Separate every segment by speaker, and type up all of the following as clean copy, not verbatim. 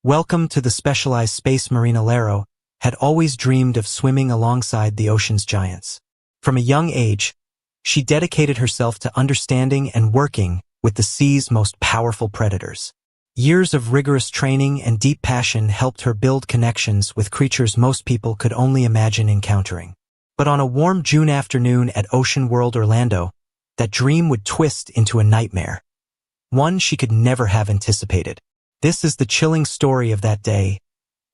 Speaker 1: Welcome to the specialized space. Marina Lysaro had always dreamed of swimming alongside the ocean's giants. From a young age, she dedicated herself to understanding and working with the sea's most powerful predators. Years of rigorous training and deep passion helped her build connections with creatures most people could only imagine encountering. But on a warm June afternoon at Ocean World Orlando, that dream would twist into a nightmare. One she could never have anticipated. This is the chilling story of that day,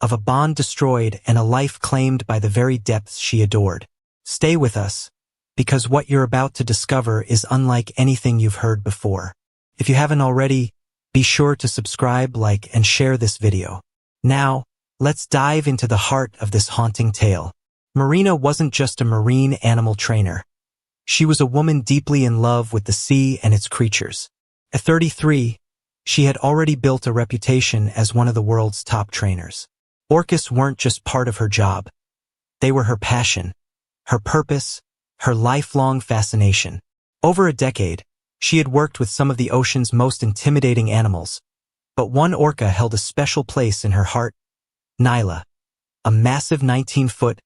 Speaker 1: of a bond destroyed and a life claimed by the very depths she adored. Stay with us, because what you're about to discover is unlike anything you've heard before. If you haven't already, be sure to subscribe, like, and share this video. Now, let's dive into the heart of this haunting tale. Marina wasn't just a marine animal trainer. She was a woman deeply in love with the sea and its creatures. At 33, she had already built a reputation as one of the world's top trainers. Orcas weren't just part of her job. They were her passion, her purpose, her lifelong fascination. Over a decade, she had worked with some of the ocean's most intimidating animals, but one orca held a special place in her heart: Nyla, a massive 19-foot,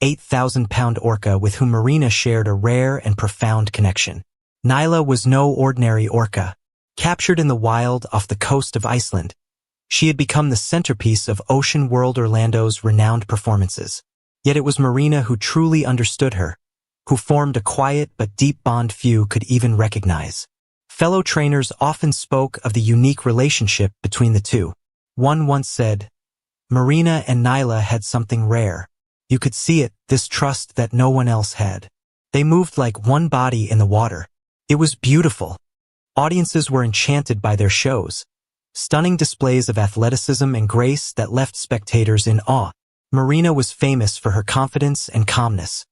Speaker 1: 8,000-pound orca with whom Marina shared a rare and profound connection. Nyla was no ordinary orca. Captured in the wild off the coast of Iceland, she had become the centerpiece of Ocean World Orlando's renowned performances. Yet it was Marina who truly understood her, who formed a quiet but deep bond few could even recognize. Fellow trainers often spoke of the unique relationship between the two. One once said, "Marina and Nyla had something rare. You could see it, this trust that no one else had. They moved like one body in the water. It was beautiful." Audiences were enchanted by their shows, stunning displays of athleticism and grace that left spectators in awe. Marina was famous for her confidence and calmness,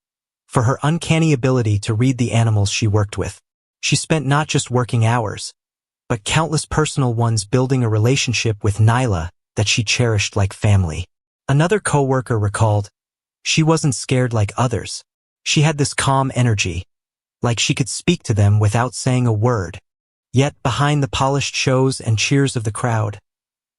Speaker 1: for her uncanny ability to read the animals she worked with. She spent not just working hours, but countless personal ones building a relationship with Nyla that she cherished like family. Another co-worker recalled, "She wasn't scared like others. She had this calm energy, like she could speak to them without saying a word." Yet behind the polished shows and cheers of the crowd,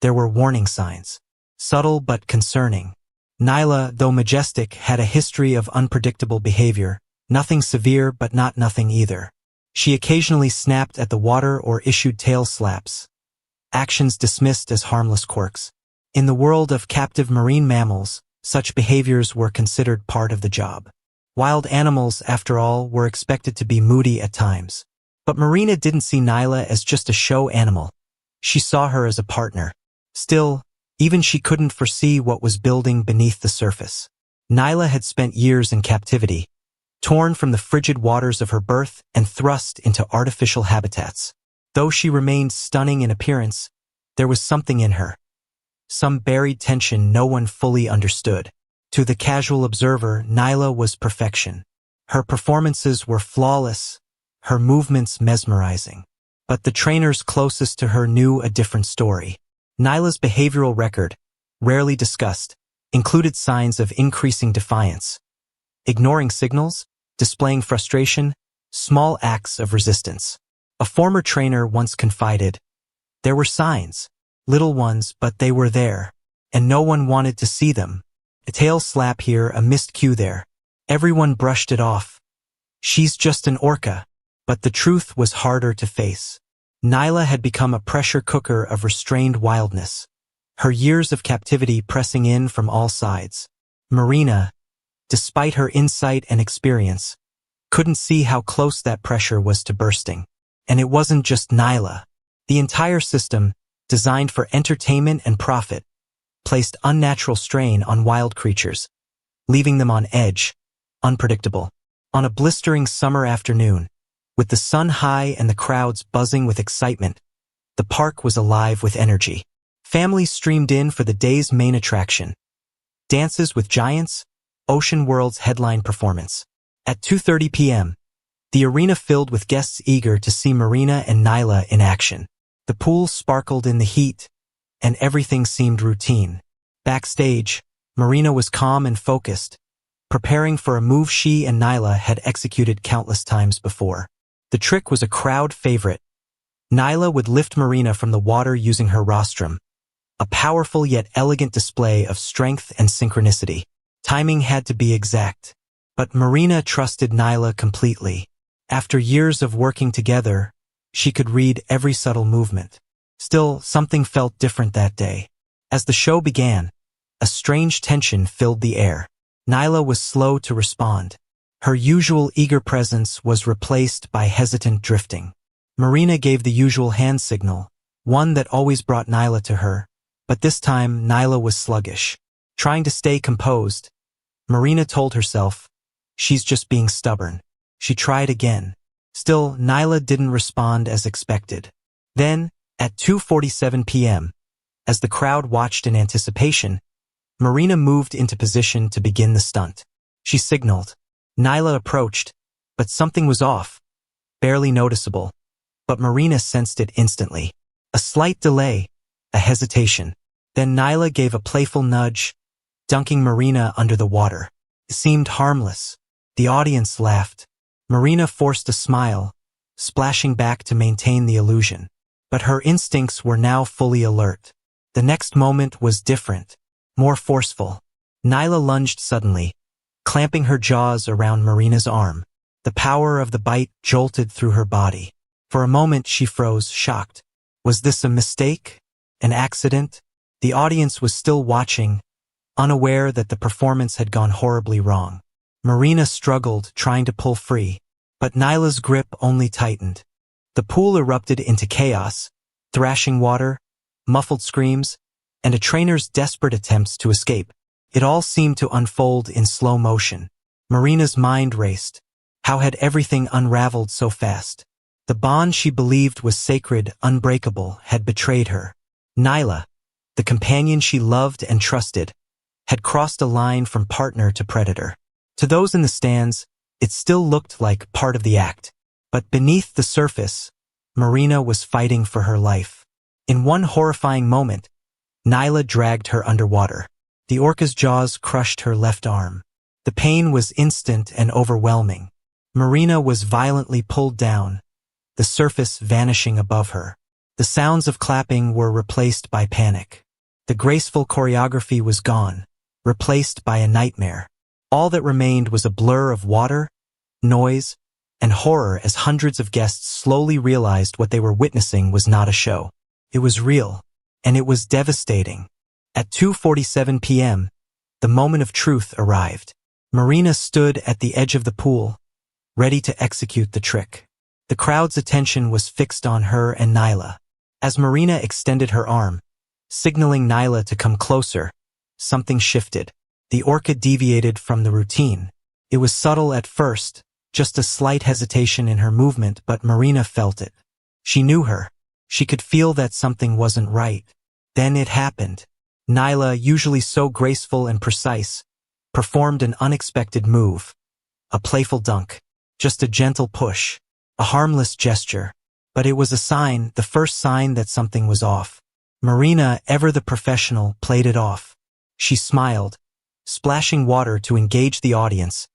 Speaker 1: there were warning signs, subtle but concerning. Nyla, though majestic, had a history of unpredictable behavior, nothing severe but not nothing either. She occasionally snapped at the water or issued tail slaps, actions dismissed as harmless quirks. In the world of captive marine mammals, such behaviors were considered part of the job. Wild animals, after all, were expected to be moody at times. But Marina didn't see Nyla as just a show animal. She saw her as a partner. Still, even she couldn't foresee what was building beneath the surface. Nyla had spent years in captivity, torn from the frigid waters of her birth and thrust into artificial habitats. Though she remained stunning in appearance, there was something in her, some buried tension no one fully understood. To the casual observer, Nyla was perfection. Her performances were flawless, her movements mesmerizing. But the trainers closest to her knew a different story. Nyla's behavioral record, rarely discussed, included signs of increasing defiance, ignoring signals, displaying frustration, small acts of resistance. A former trainer once confided, "There were signs, little ones, but they were there, and no one wanted to see them. A tail slap here, a missed cue there. Everyone brushed it off. She's just an orca." But the truth was harder to face. Nyla had become a pressure cooker of restrained wildness, her years of captivity pressing in from all sides. Marina, despite her insight and experience, couldn't see how close that pressure was to bursting. And it wasn't just Nyla. The entire system, designed for entertainment and profit, placed unnatural strain on wild creatures, leaving them on edge, unpredictable. On a blistering summer afternoon, with the sun high and the crowds buzzing with excitement, the park was alive with energy. Families streamed in for the day's main attraction: Dances with Giants, Ocean World's headline performance. At 2:30 p.m., the arena filled with guests eager to see Marina and Nyla in action. The pool sparkled in the heat, and everything seemed routine. Backstage, Marina was calm and focused, preparing for a move she and Nyla had executed countless times before. The trick was a crowd favorite. Nyla would lift Marina from the water using her rostrum, a powerful yet elegant display of strength and synchronicity. Timing had to be exact. But Marina trusted Nyla completely. After years of working together, she could read every subtle movement. Still, something felt different that day. As the show began, a strange tension filled the air. Nyla was slow to respond. Her usual eager presence was replaced by hesitant drifting. Marina gave the usual hand signal, one that always brought Nyla to her, but this time Nyla was sluggish. Trying to stay composed, Marina told herself, she's just being stubborn. She tried again. Still, Nyla didn't respond as expected. Then, at 2:47 p.m., as the crowd watched in anticipation, Marina moved into position to begin the stunt. She signaled. Nyla approached, but something was off, barely noticeable. But Marina sensed it instantly. A slight delay, a hesitation. Then Nyla gave a playful nudge, dunking Marina under the water. It seemed harmless. The audience laughed. Marina forced a smile, splashing back to maintain the illusion. But her instincts were now fully alert. The next moment was different, more forceful. Nyla lunged suddenly, clamping her jaws around Marina's arm. The power of the bite jolted through her body. For a moment she froze, shocked. Was this a mistake? An accident? The audience was still watching, unaware that the performance had gone horribly wrong. Marina struggled, trying to pull free, but Nyla's grip only tightened. The pool erupted into chaos, thrashing water, muffled screams, and a trainer's desperate attempts to escape. It all seemed to unfold in slow motion. Marina's mind raced. How had everything unraveled so fast? The bond she believed was sacred, unbreakable, had betrayed her. Nyla, the companion she loved and trusted, had crossed a line from partner to predator. To those in the stands, it still looked like part of the act. But beneath the surface, Marina was fighting for her life. In one horrifying moment, Nyla dragged her underwater. The orca's jaws crushed her left arm. The pain was instant and overwhelming. Marina was violently pulled down, the surface vanishing above her. The sounds of clapping were replaced by panic. The graceful choreography was gone, replaced by a nightmare. All that remained was a blur of water, noise, and horror as hundreds of guests slowly realized what they were witnessing was not a show. It was real, and it was devastating. At 2:47 p.m., the moment of truth arrived. Marina stood at the edge of the pool, ready to execute the trick. The crowd's attention was fixed on her and Nyla. As Marina extended her arm, signaling Nyla to come closer, something shifted. The orca deviated from the routine. It was subtle at first, just a slight hesitation in her movement, but Marina felt it. She knew her. She could feel that something wasn't right. Then it happened. Nyla, usually so graceful and precise, performed an unexpected move. A playful dunk. Just a gentle push. A harmless gesture. But it was a sign, the first sign that something was off. Marina, ever the professional, played it off. She smiled, splashing water to engage the audience,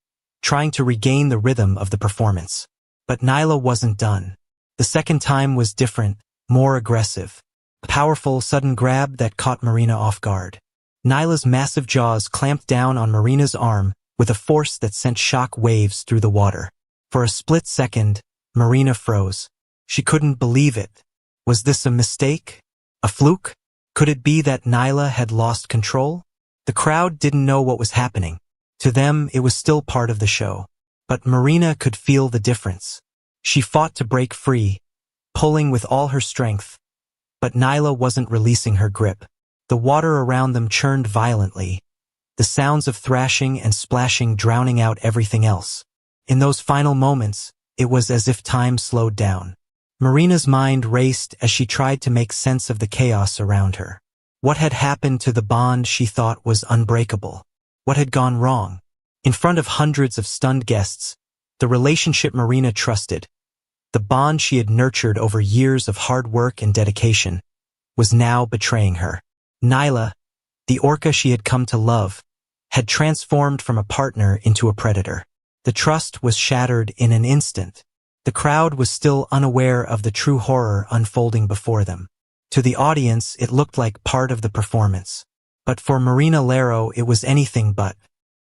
Speaker 1: trying to regain the rhythm of the performance. But Nyla wasn't done. The second time was different, more aggressive. A powerful, sudden grab that caught Marina off guard. Nyla's massive jaws clamped down on Marina's arm with a force that sent shock waves through the water. For a split second, Marina froze. She couldn't believe it. Was this a mistake? A fluke? Could it be that Nyla had lost control? The crowd didn't know what was happening. To them, it was still part of the show. But Marina could feel the difference. She fought to break free, pulling with all her strength. But Nyla wasn't releasing her grip. The water around them churned violently, the sounds of thrashing and splashing drowning out everything else. In those final moments, it was as if time slowed down. Marina's mind raced as she tried to make sense of the chaos around her. What had happened to the bond she thought was unbreakable? What had gone wrong? In front of hundreds of stunned guests, the relationship Marina trusted, the bond she had nurtured over years of hard work and dedication, was now betraying her. Nyla, the orca she had come to love, had transformed from a partner into a predator. The trust was shattered in an instant. The crowd was still unaware of the true horror unfolding before them. To the audience, it looked like part of the performance. But for Marina Lysaro, it was anything but.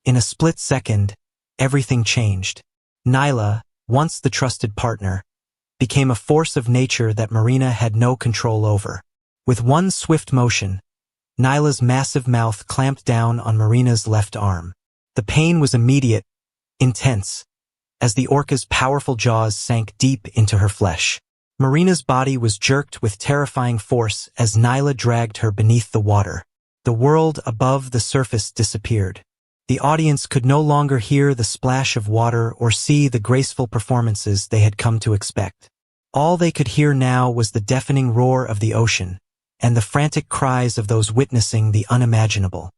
Speaker 1: In a split second, everything changed. Nyla, once the trusted partner, became a force of nature that Marina had no control over. With one swift motion, Nyla's massive mouth clamped down on Marina's left arm. The pain was immediate, intense, as the orca's powerful jaws sank deep into her flesh. Marina's body was jerked with terrifying force as Nyla dragged her beneath the water. The world above the surface disappeared. The audience could no longer hear the splash of water or see the graceful performances they had come to expect. All they could hear now was the deafening roar of the ocean and the frantic cries of those witnessing the unimaginable.